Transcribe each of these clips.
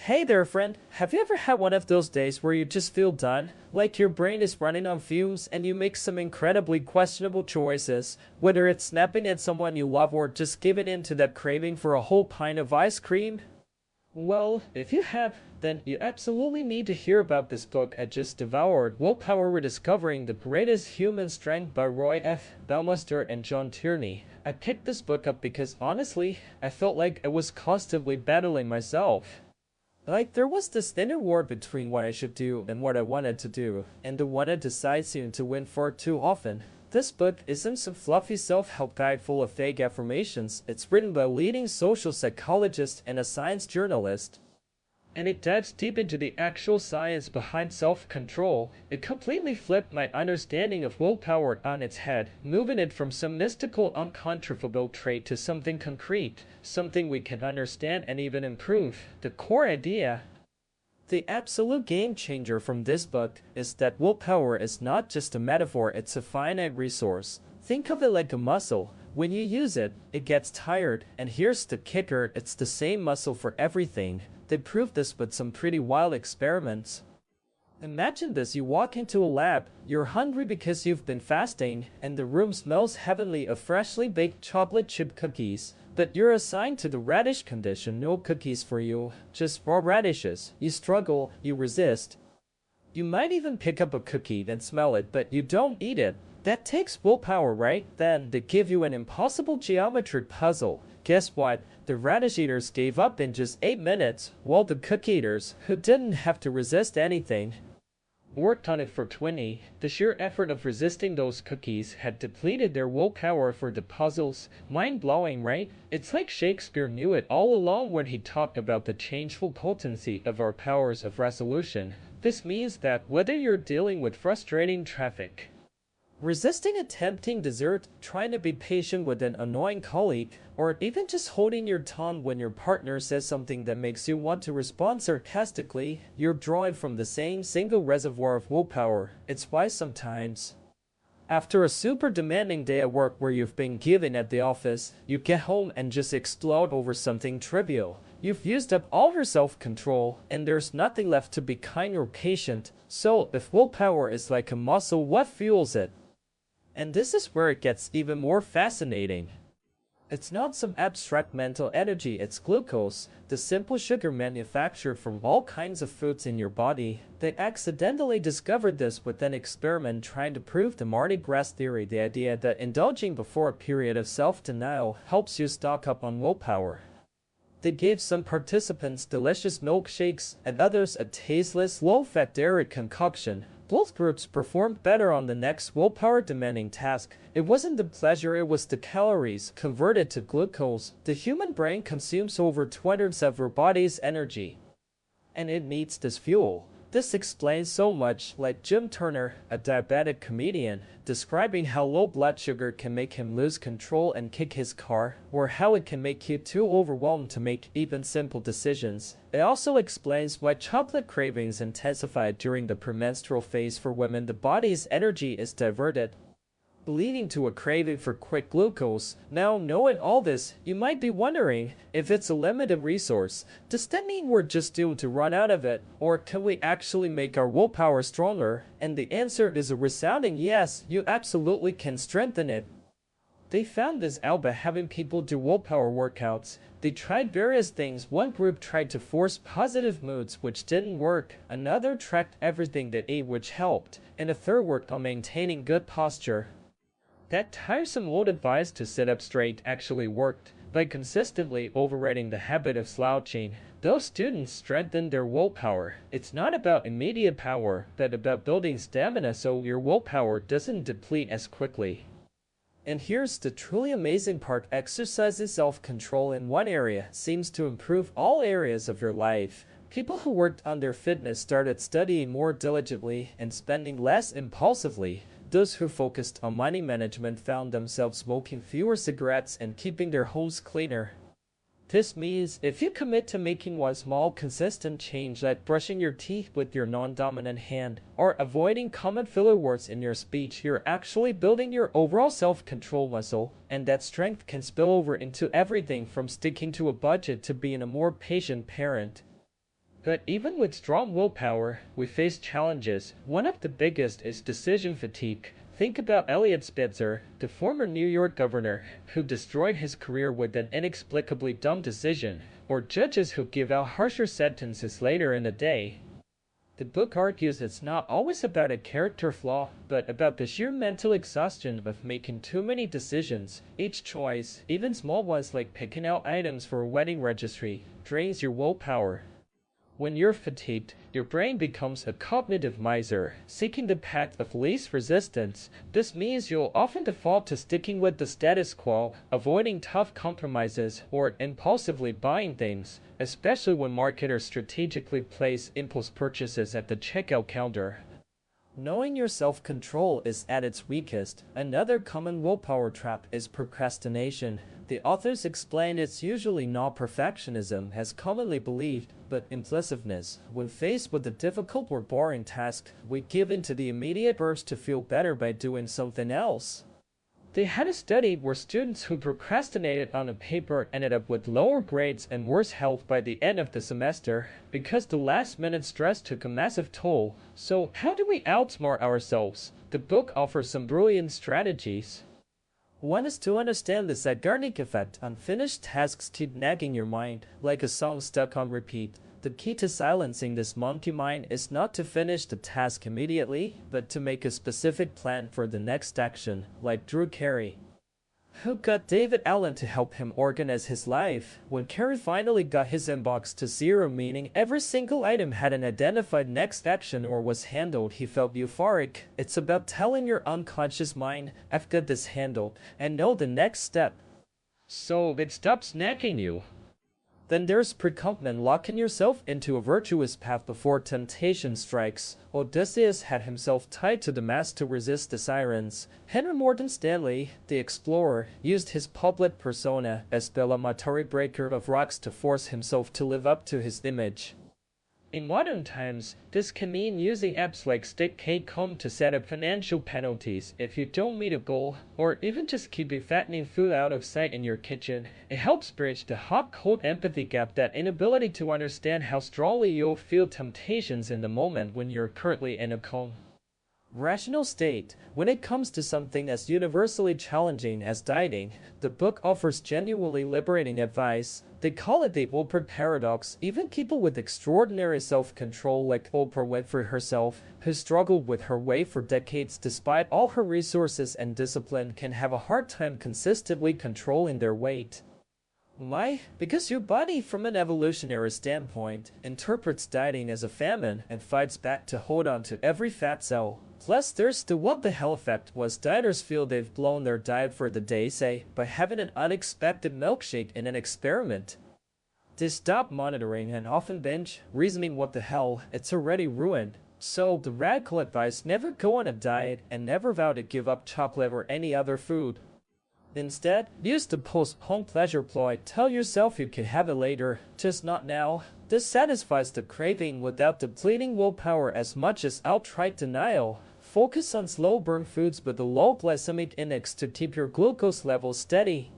Hey there, friend. Have you ever had one of those days where you just feel done? Like your brain is running on fumes and you make some incredibly questionable choices, whether it's snapping at someone you love or just giving in to that craving for a whole pint of ice cream? Well, if you have, then you absolutely need to hear about this book I just devoured, Willpower Rediscovering the Greatest Human Strength by Roy F. Baumeister and John Tierney. I picked this book up because honestly, I felt like I was constantly battling myself. Like, there was this thin war between what I should do and what I wanted to do, and the one I decide seemed to win far too often. This book isn't some fluffy self-help guide full of fake affirmations. It's written by a leading social psychologist and a science journalist. And it dives deep into the actual science behind self-control. It completely flipped my understanding of willpower on its head, moving it from some mystical, uncontrovertible trait to something concrete, something we can understand and even improve. The core idea, the absolute game changer from this book, is that willpower is not just a metaphor, it's a finite resource. Think of it like a muscle. When you use it, it gets tired, and here's the kicker, it's the same muscle for everything. They proved this with some pretty wild experiments. Imagine this, you walk into a lab, you're hungry because you've been fasting, and the room smells heavenly of freshly baked chocolate chip cookies. But you're assigned to the radish condition, no cookies for you, just raw radishes. You struggle, you resist. You might even pick up a cookie, then smell it, but you don't eat it. That takes willpower, right? Then they give you an impossible geometry puzzle. Guess what? The radish eaters gave up in just 8 minutes, while the cookie eaters, who didn't have to resist anything, worked on it for 20. The sheer effort of resisting those cookies had depleted their willpower for the puzzles. Mind-blowing, right? It's like Shakespeare knew it all along when he talked about the changeful potency of our powers of resolution. This means that whether you're dealing with frustrating traffic, resisting a tempting dessert, trying to be patient with an annoying colleague, or even just holding your tongue when your partner says something that makes you want to respond sarcastically, you're drawing from the same single reservoir of willpower. It's why sometimes, after a super demanding day at work where you've been giving at the office, you get home and just explode over something trivial. You've used up all your self-control, and there's nothing left to be kind or patient. So, if willpower is like a muscle, what fuels it? And this is where it gets even more fascinating. It's not some abstract mental energy, it's glucose, the simple sugar manufactured from all kinds of foods in your body. They accidentally discovered this with an experiment trying to prove the Mardi Gras theory, the idea that indulging before a period of self-denial helps you stock up on willpower. They gave some participants delicious milkshakes and others a tasteless, low-fat dairy concoction. Both groups performed better on the next willpower-demanding task. It wasn't the pleasure, it was the calories converted to glucose. The human brain consumes over 2/3 of our body's energy, and it needs this fuel. This explains so much, like Jim Turner, a diabetic comedian, describing how low blood sugar can make him lose control and kick his car, or how it can make you too overwhelmed to make even simple decisions. It also explains why chocolate cravings intensify during the premenstrual phase for women. The body's energy is diverted, leading to a craving for quick glucose. Now, knowing all this, you might be wondering, if it's a limited resource, does that mean we're just doomed to run out of it? Or can we actually make our willpower stronger? And the answer is a resounding yes, you absolutely can strengthen it. They found this out by having people do willpower workouts. They tried various things. One group tried to force positive moods, which didn't work. Another tracked everything they ate, which helped. And a third worked on maintaining good posture. That tiresome old advice to sit up straight actually worked. By consistently overriding the habit of slouching, those students strengthened their willpower. It's not about immediate power, but about building stamina so your willpower doesn't deplete as quickly. And here's the truly amazing part, exercising self-control in one area seems to improve all areas of your life. People who worked on their fitness started studying more diligently and spending less impulsively. Those who focused on money management found themselves smoking fewer cigarettes and keeping their homes cleaner. This means if you commit to making one small consistent change, like brushing your teeth with your non-dominant hand or avoiding common filler words in your speech, you're actually building your overall self-control muscle, and that strength can spill over into everything from sticking to a budget to being a more patient parent. But even with strong willpower, we face challenges. One of the biggest is decision fatigue. Think about Elliot Spitzer, the former New York governor, who destroyed his career with an inexplicably dumb decision, or judges who give out harsher sentences later in the day. The book argues it's not always about a character flaw, but about the sheer mental exhaustion of making too many decisions. Each choice, even small ones like picking out items for a wedding registry, drains your willpower. When you're fatigued, your brain becomes a cognitive miser, seeking the path of least resistance. This means you'll often default to sticking with the status quo, avoiding tough compromises, or impulsively buying things, especially when marketers strategically place impulse purchases at the checkout counter. Knowing your self-control is at its weakest. Another common willpower trap is procrastination. The authors explain it's usually not perfectionism as commonly believed, but impulsiveness. When faced with a difficult or boring task, we give in to the immediate urge to feel better by doing something else. They had a study where students who procrastinated on a paper ended up with lower grades and worse health by the end of the semester because the last-minute stress took a massive toll. So, how do we outsmart ourselves? The book offers some brilliant strategies. One is to understand the Zeigarnik effect. Unfinished tasks keep nagging your mind, like a song stuck on repeat. The key to silencing this monkey mind is not to finish the task immediately, but to make a specific plan for the next action, like Drew Carey, who got David Allen to help him organize his life. When Carey finally got his inbox to zero, meaning every single item had an identified next action or was handled, he felt euphoric. It's about telling your unconscious mind, I've got this handled, and know the next step. So it stops nagging you. Then there's precaution, locking yourself into a virtuous path before temptation strikes. Odysseus had himself tied to the mast to resist the sirens. Henry Morton Stanley, the explorer, used his public persona as the lamentary breaker of rocks to force himself to live up to his image. In modern times, this can mean using apps like Stick.com to set up financial penalties if you don't meet a goal, or even just keeping fattening food out of sight in your kitchen. It helps bridge the hot-cold empathy gap, that inability to understand how strongly you'll feel temptations in the moment when you're currently in a coma. Rational state. When it comes to something as universally challenging as dieting, the book offers genuinely liberating advice. They call it the Oprah paradox. Even people with extraordinary self-control like Oprah Winfrey herself, who struggled with her weight for decades despite all her resources and discipline, can have a hard time consistently controlling their weight. Why? Because your body, from an evolutionary standpoint, interprets dieting as a famine and fights back to hold on to every fat cell. Plus, there's the what the hell effect. Was dieters feel they've blown their diet for the day, say, by having an unexpected milkshake in an experiment. They stop monitoring and often binge, reasoning what the hell, it's already ruined. So, the radical advice: never go on a diet and never vow to give up chocolate or any other food. Instead, use the postpone pleasure ploy. Tell yourself you can have it later, just not now. This satisfies the craving without depleting willpower as much as outright denial. Focus on slow-burn foods with a low glycemic index to keep your glucose levels steady.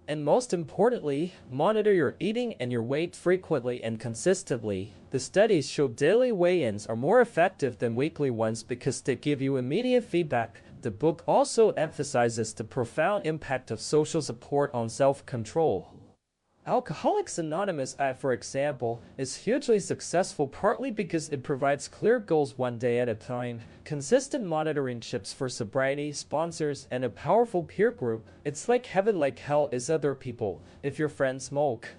And most importantly, monitor your eating and your weight frequently and consistently. The studies show daily weigh-ins are more effective than weekly ones because they give you immediate feedback. The book also emphasizes the profound impact of social support on self-control. Alcoholics Anonymous, for example, is hugely successful partly because it provides clear goals one day at a time, consistent monitoring chips for sobriety, sponsors, and a powerful peer group. It's like heaven, like hell is other people. If your friends smoke,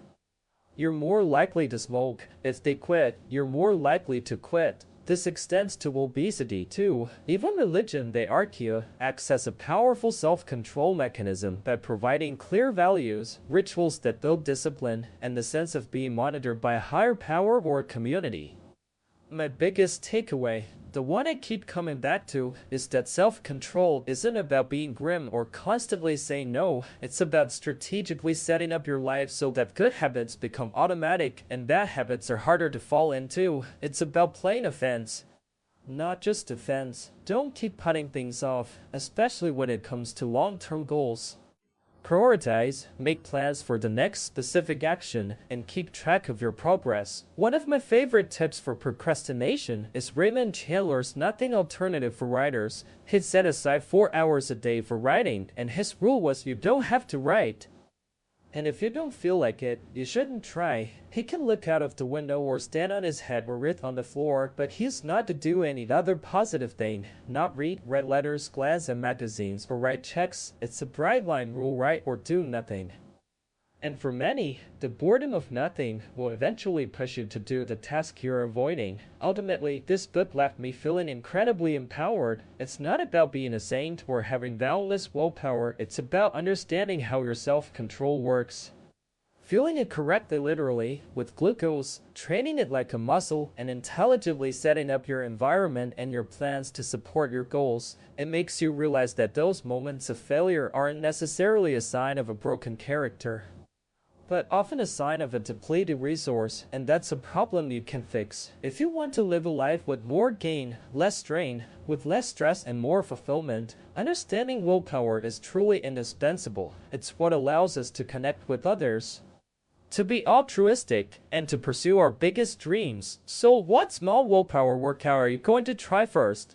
you're more likely to smoke. If they quit, you're more likely to quit. This extends to obesity too. Even religion, they argue, acts as a powerful self-control mechanism by providing clear values, rituals that build discipline, and the sense of being monitored by a higher power or community. My biggest takeaway, the one I keep coming back to, is that self-control isn't about being grim or constantly saying no. It's about strategically setting up your life so that good habits become automatic and bad habits are harder to fall into. It's about playing offense, not just defense. Don't keep putting things off, especially when it comes to long-term goals. Prioritize, make plans for the next specific action, and keep track of your progress. One of my favorite tips for procrastination is Raymond Chandler's Nothing Alternative for Writers. He set aside 4 hours a day for writing, and his rule was you don't have to write. And if you don't feel like it, you shouldn't try. He can look out of the window or stand on his head or write on the floor, but he's not to do any other positive thing. Not read letters, glance at magazines, or write checks. It's a bright line rule: write or do nothing. And for many, the boredom of nothing will eventually push you to do the task you're avoiding. Ultimately, this book left me feeling incredibly empowered. It's not about being a saint or having boundless willpower, it's about understanding how your self-control works. Fueling it correctly, literally, with glucose, training it like a muscle, and intelligently setting up your environment and your plans to support your goals, it makes you realize that those moments of failure aren't necessarily a sign of a broken character, but often a sign of a depleted resource, and that's a problem you can fix. If you want to live a life with more gain, less strain, with less stress and more fulfillment, understanding willpower is truly indispensable. It's what allows us to connect with others, to be altruistic, and to pursue our biggest dreams. So what small willpower workout are you going to try first?